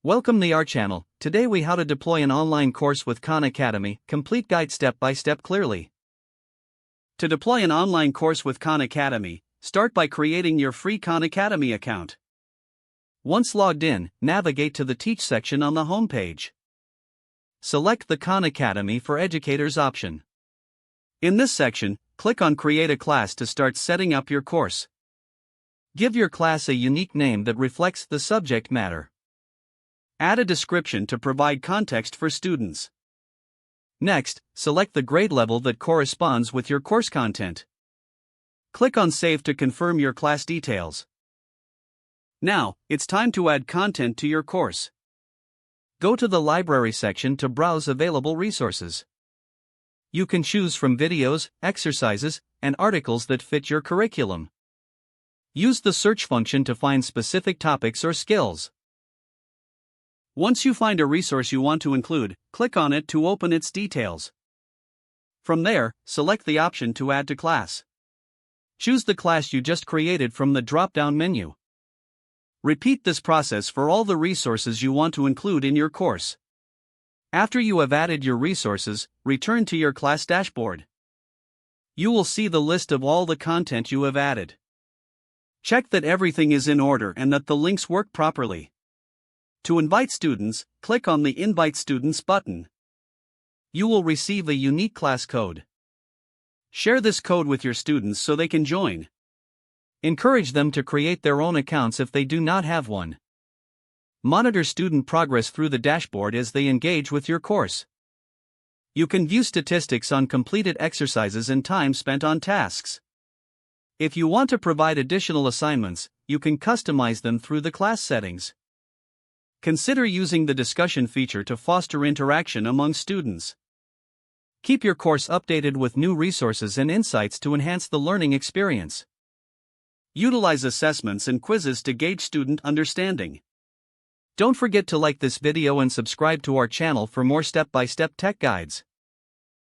Welcome to our channel. Today we how to deploy an online course with Khan Academy, complete guide step by step clearly. To deploy an online course with Khan Academy, start by creating your free Khan Academy account. Once logged in, navigate to the Teach section on the home page. Select the Khan Academy for Educators option. In this section, click on Create a Class to start setting up your course. Give your class a unique name that reflects the subject matter. Add a description to provide context for students. Next, select the grade level that corresponds with your course content. Click on Save to confirm your class details. Now, it's time to add content to your course. Go to the Library section to browse available resources. You can choose from videos, exercises, and articles that fit your curriculum. Use the search function to find specific topics or skills. Once you find a resource you want to include, click on it to open its details. From there, select the option to add to class. Choose the class you just created from the drop-down menu. Repeat this process for all the resources you want to include in your course. After you have added your resources, return to your class dashboard. You will see the list of all the content you have added. Check that everything is in order and that the links work properly. To invite students, click on the Invite Students button. You will receive a unique class code. Share this code with your students so they can join. Encourage them to create their own accounts if they do not have one. Monitor student progress through the dashboard as they engage with your course. You can view statistics on completed exercises and time spent on tasks. If you want to provide additional assignments, you can customize them through the class settings. Consider using the discussion feature to foster interaction among students. Keep your course updated with new resources and insights to enhance the learning experience. Utilize assessments and quizzes to gauge student understanding. Don't forget to like this video and subscribe to our channel for more step-by-step tech guides.